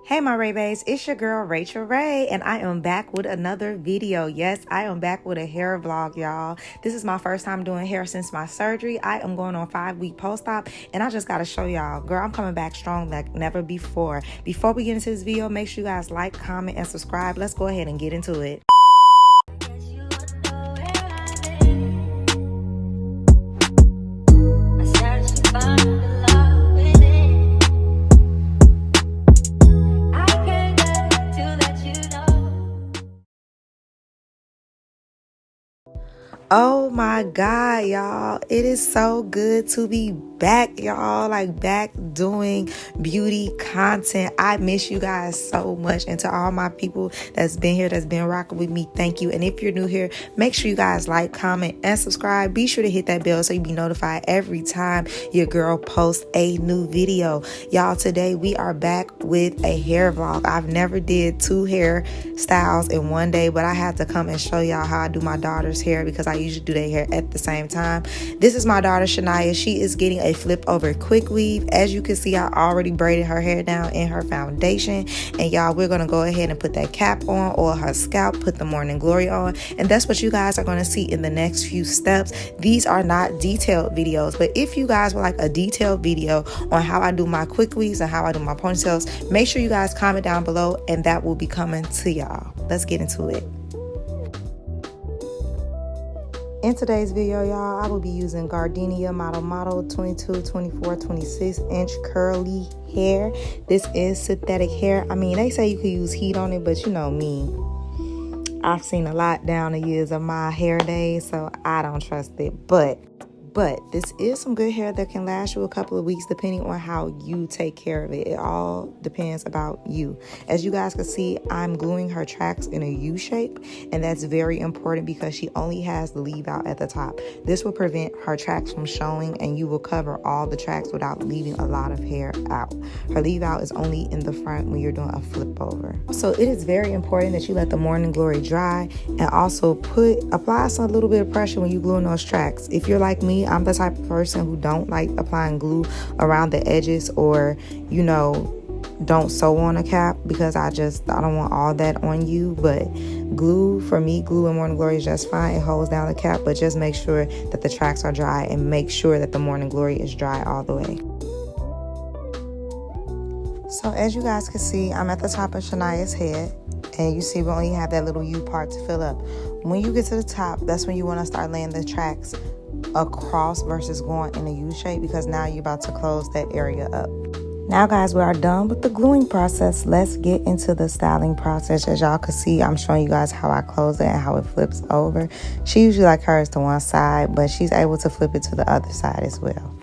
Hey my Ray Bays, it's your girl Rachel Ray, and I am back with another video. Yes, I am back with a hair vlog, y'all. This is my first time doing hair since my surgery. I am going on 5-week post-op, and I just gotta show y'all, girl, I'm coming back strong like never before. Before we get into this video, make sure you guys like, comment, and subscribe. Let's go ahead and get into it. Oh my God, y'all. It is so good to be back, y'all. Like, back doing beauty content. I miss you guys so much. And to all my people that's been here, that's been rocking with me, thank you. And if you're new here, make sure you guys like, comment, and subscribe. Be sure to hit that bell so you be notified every time your girl posts a new video. Y'all, today we are back with a hair vlog. I've never did 2 hair styles in one day, but I had to come and show y'all how I do my daughter's hair because I usually do their hair at the same time. This is my daughter Shania. She is getting a flip over quick weave. As you can see, I already braided her hair down in her foundation, and y'all, we're gonna go ahead and put that cap on, or her scalp, put the morning glory on, and that's what you guys are going to see in the next few steps. These are not detailed videos, but if you guys would like a detailed video on how I do my quick weaves and how I do my ponytails, make sure you guys comment down below, and that will be coming to y'all. Let's get into it. In today's video, y'all, I will be using Gardenia Model 22, 24, 26 inch curly hair. This is synthetic hair. I mean, they say you could use heat on it, but you know me, I've seen a lot down the years of my hair days, so I don't trust it. But this is some good hair that can last you a couple of weeks depending on how you take care of it. It all depends about you. As you guys can see, I'm gluing her tracks in a U shape, and that's very important because she only has the leave out at the top. This will prevent her tracks from showing, and you will cover all the tracks without leaving a lot of hair out. Her leave out is only in the front when you're doing a flip over. So it is very important that you let the morning glory dry, and also apply some little bit of pressure when you glue in those tracks. If you're like me, I'm the type of person who don't like applying glue around the edges, or you know, don't sew on a cap, because I don't want all that on you. But glue, for me, glue in morning glory is just fine. It holds down the cap, but just make sure that the tracks are dry, and make sure that the morning glory is dry all the way. So as you guys can see, I'm at the top of Shania's head, and you see we only have that little U part to fill up. When you get to the top, that's when you want to start laying the tracks across versus going in a U shape, because now you're about to close that area up. Now guys, we are done with the gluing process. Let's get into the styling process. As y'all can see, I'm showing you guys how I close it and how it flips over. She usually like hers to one side, but she's able to flip it to the other side as well.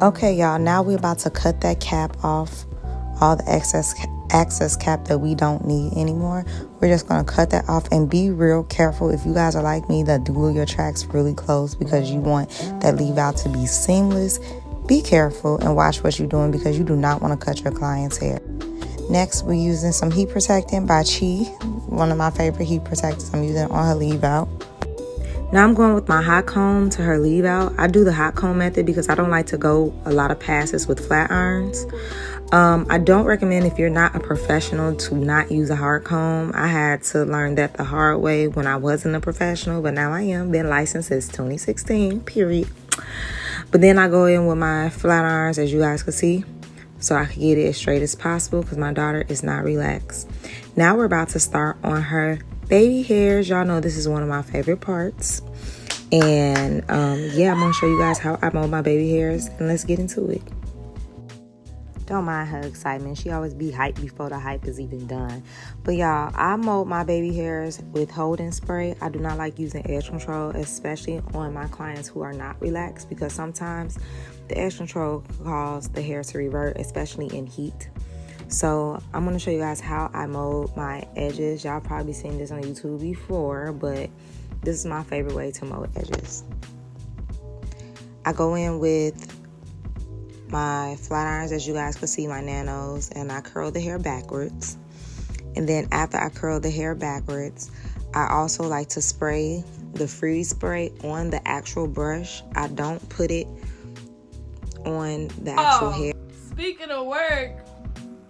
Okay y'all, now we're about to cut that cap off, all the excess cap that we don't need anymore. We're just going to cut that off, and be real careful if you guys are like me that glue your tracks really close because you want that leave out to be seamless. Be careful and watch what you're doing, because you do not want to cut your client's hair. Next, we're using some heat protectant by Chi, one of my favorite heat protectors. I'm using it on her leave out. Now I'm going with my hot comb to her leave out. I do the hot comb method because I don't like to go a lot of passes with flat irons. I don't recommend, if you're not a professional, to not use a hard comb. I had to learn that the hard way when I wasn't a professional, but now I am. Been licensed since 2016, period. But then I go in with my flat irons, as you guys can see, so I can get it as straight as possible because my daughter is not relaxed. Now we're about to start on her baby hairs. Y'all know this is one of my favorite parts. And yeah, I'm going to show you guys how I mold my baby hairs, and let's get into it. Don't mind her excitement. She always be hyped before the hype is even done. But y'all, I mold my baby hairs with holding spray. I do not like using edge control, especially on my clients who are not relaxed, because sometimes the edge control causes the hair to revert, especially in heat. So I'm going to show you guys how I mold my edges. Y'all probably seen this on YouTube before, but this is my favorite way to mold edges. I go in with my flat irons, as you guys can see, my nanos, and I curl the hair backwards. And then after I curl the hair backwards, I also like to spray the freeze spray on the actual brush. I don't put it on the actual hair. Speaking of work,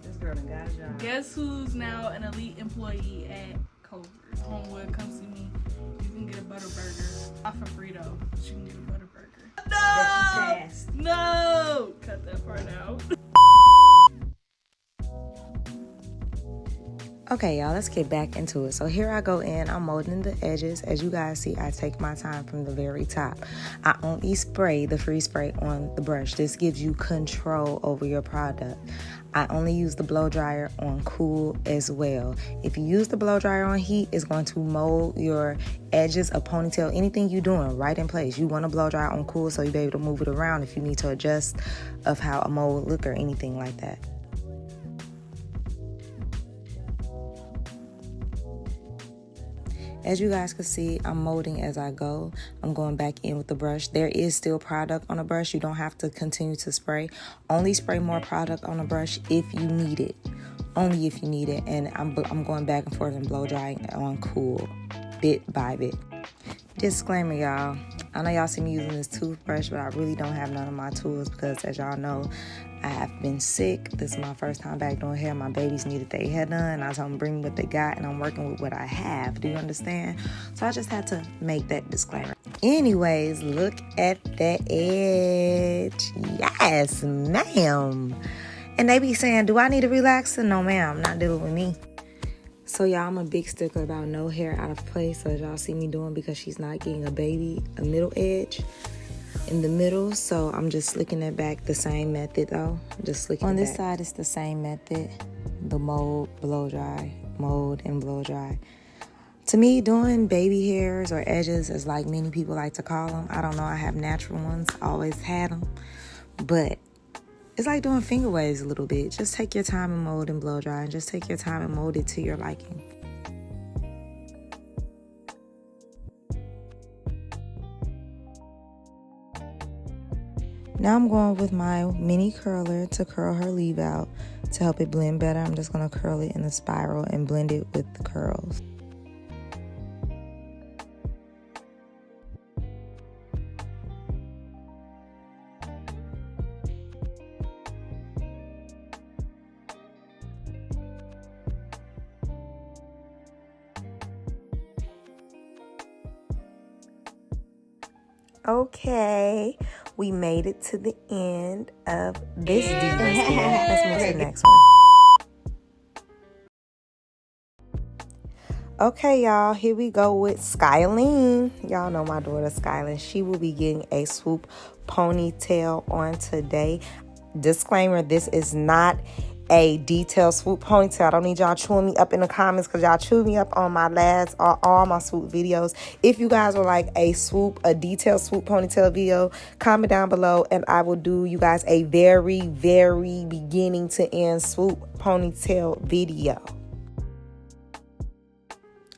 this girl done got a job. Guess who's now an elite employee at Culver's? Homewood, come see me. You can get a butter burger. Not for free though. She can get a butter burger. No! No! Cut that part out. Okay, y'all, let's get back into it. So here I go in. I'm molding the edges. As you guys see, I take my time from the very top. I only spray the free spray on the brush. This gives you control over your product. I only use the blow dryer on cool as well. If you use the blow dryer on heat, it's going to mold your edges, a ponytail, anything you're doing right in place. You want to blow dry on cool so you'll be able to move it around if you need to adjust of how a mold look or anything like that. As you guys can see, I'm molding as I go. I'm going back in with the brush. There is still product on the brush. You don't have to continue to spray. Only spray more product on the brush if you need it. Only if you need it. And I'm going back and forth and blow drying on cool, bit by bit. Disclaimer, y'all. I know y'all see me using this toothbrush, but I really don't have none of my tools because, as y'all know, I have been sick. This is my first time back doing hair. My babies needed their hair done. I told them bring what they got, and I'm working with what I have. Do you understand? So I just had to make that disclaimer. Anyways, look at that edge. Yes, ma'am. And they be saying, do I need a relaxer? No, ma'am. Not dealing with me. So y'all, I'm a big stickler about no hair out of place. So as y'all see me doing, because she's not getting a baby, a middle edge in the middle. So I'm just slicking it back the same method though. Just slicking on this side, it's the same method. The mold, blow dry, mold and blow dry. To me, doing baby hairs or edges is like many people like to call them. I don't know, I have natural ones, always had them. But it's like doing finger waves a little bit. Just take your time and mold and blow dry, and just take your time and mold it to your liking. Now I'm going with my mini curler to curl her leave out to help it blend better. I'm just going to curl it in a spiral and blend it with the curls. Okay, we made it to the end of this dynasty. Let's move to the next one. Okay, y'all, here we go with Skyline. Y'all know my daughter Skyline. She will be getting a swoop ponytail on today. Disclaimer, this is not a detailed swoop ponytail. I don't need y'all chewing me up in the comments because y'all chewed me up on my last all my swoop videos. If you guys would like a detailed swoop ponytail video, comment down below and I will do you guys a very, very beginning to end swoop ponytail video.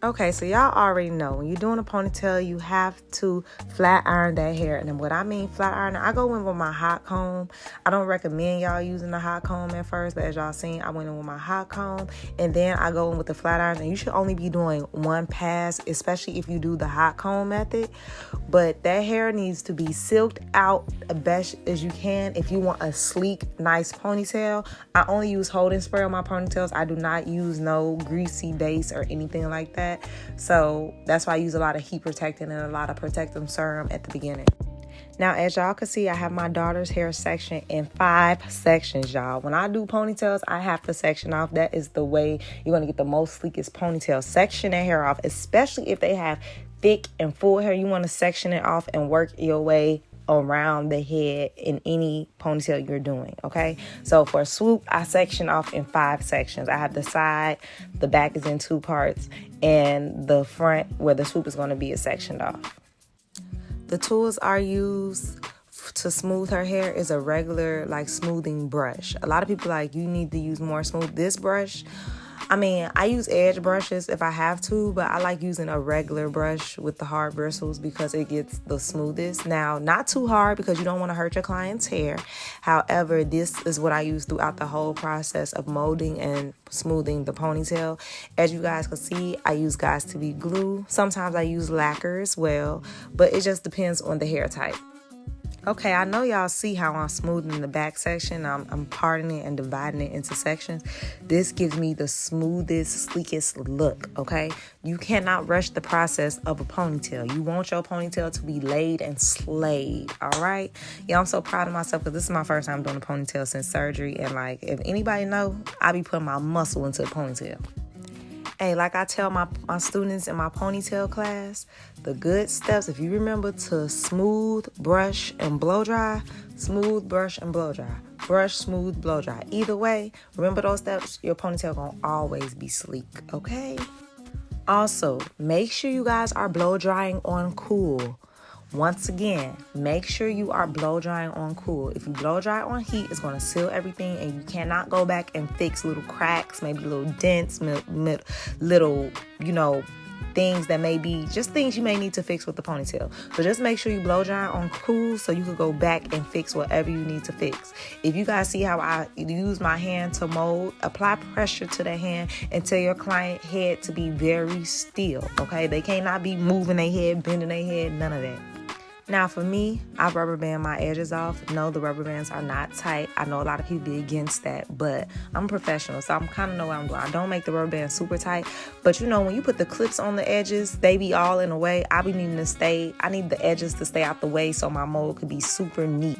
Okay, so y'all already know when you're doing a ponytail, you have to flat iron that hair. And then what I mean flat iron, I go in with my hot comb. I don't recommend y'all using the hot comb at first, but as y'all seen, I went in with my hot comb and then I go in with the flat iron. And you should only be doing one pass, especially if you do the hot comb method. But that hair needs to be silked out as best as you can if you want a sleek, nice ponytail. I only use holding spray on my ponytails. I do not use no greasy base or anything like that. So that's why I use a lot of heat protectant and a lot of protective serum at the beginning. Now, as y'all can see, I have my daughter's hair section in 5 sections, y'all. When I do ponytails, I have to section off. That is the way you're going to get the most sleekest ponytail. Section that hair off, especially if they have thick and full hair. You want to section it off and work your way around the head in any ponytail you're doing, okay? So for a swoop, I section off in 5 sections. I have the side, the back is in 2 parts, and the front where the swoop is going to be is sectioned off. The tools I use to smooth her hair is a regular like smoothing brush. A lot of people like, you need to use more smooth. This brush, I mean, I use edge brushes if I have to, but I like using a regular brush with the hard bristles because it gets the smoothest. Now, not too hard because you don't want to hurt your client's hair. However, this is what I use throughout the whole process of molding and smoothing the ponytail. As you guys can see, I use Guys to Be glue. Sometimes I use lacquer as well, but it just depends on the hair type. Okay, I know y'all see how I'm smoothing the back section. I'm parting it and dividing it into sections. This gives me the smoothest, sleekest look, okay? You cannot rush the process of a ponytail. You want your ponytail to be laid and slayed, all right? Yeah, I'm so proud of myself because this is my first time doing a ponytail since surgery. And, like, if anybody know, I be putting my muscle into the ponytail. Hey, like I tell my students in my ponytail class, the good steps, if you remember to smooth, brush, and blow dry, smooth, brush, and blow dry. Brush, smooth, blow dry. Either way, remember those steps, your ponytail gonna always be sleek, okay? Also, make sure you guys are blow drying on cool. Once again, make sure you are blow drying on cool. If you blow dry on heat, it's going to seal everything, and you cannot go back and fix little cracks, maybe little dents, little, things that may be just things you may need to fix with the ponytail. So just make sure you blow dry on cool so you can go back and fix whatever you need to fix. If you guys see how I use my hand to mold, apply pressure to the hand and tell your client head to be very still, okay? They cannot be moving their head, bending their head, none of that. Now for me, I rubber band my edges off. No, the rubber bands are not tight. I know a lot of people be against that, but I'm a professional, so I'm kind of know what I'm doing. I don't make the rubber band super tight, but when you put the clips on the edges, they be all in the way. I need the edges to stay out the way so my mold could be super neat.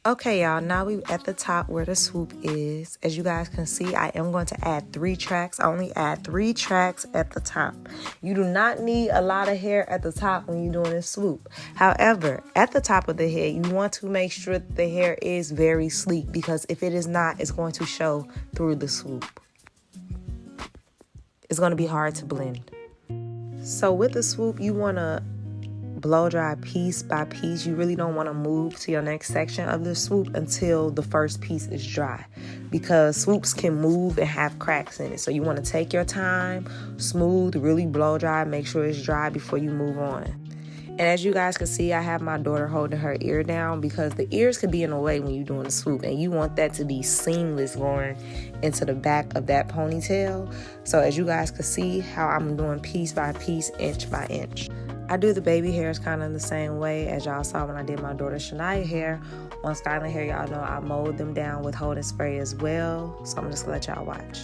Okay, y'all, now we at the top where the swoop is. As you guys can see, I am going to add 3 tracks. I only add 3 tracks at the top. You do not need a lot of hair at the top when you're doing a swoop. However, at the top of the head, you want to make sure that the hair is very sleek, because if it is not, it's going to show through the swoop. It's going to be hard to blend. So with the swoop, you want to blow dry piece by piece. You really don't want to move to your next section of the swoop until the first piece is dry, because swoops can move and have cracks in it. So you want to take your time, smooth, really blow dry, make sure it's dry before you move on. And as you guys can see, I have my daughter holding her ear down, because the ears could be in the way when you're doing the swoop, and you want that to be seamless going into the back of that ponytail. So as you guys can see how I'm doing piece by piece, inch by inch. I do the baby hairs kind of the same way as y'all saw when I did my daughter Shania hair. On styling hair, y'all know I mold them down with holding spray as well. So I'm just gonna let y'all watch.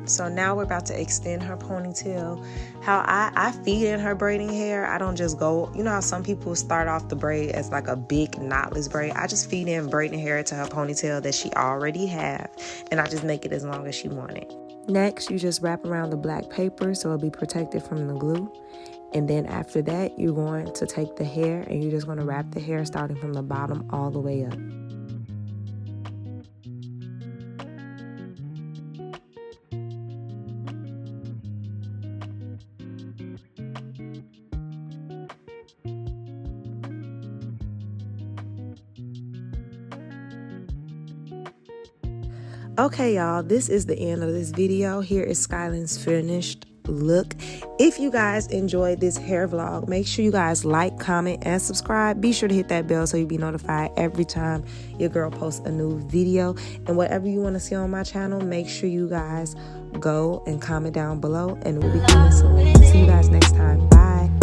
So now we're about to extend her ponytail. How I feed in her braiding hair. I don't just go, how some people start off the braid as like a big knotless braid. I just feed in braiding hair to her ponytail that she already have, and I just make it as long as she want it. Next, you just wrap around the black paper so it'll be protected from the glue. And then after that, you're going to take the hair and you're just going to wrap the hair starting from the bottom all the way up. Okay, y'all, this is the end of this video. Here is Skylin's finished look. If you guys enjoyed this hair vlog, make sure you guys like, comment, and subscribe. Be sure to hit that bell so you'll be notified every time your girl posts a new video. And whatever you want to see on my channel, make sure you guys go and comment down below, and we'll be coming soon. See you guys next time. Bye.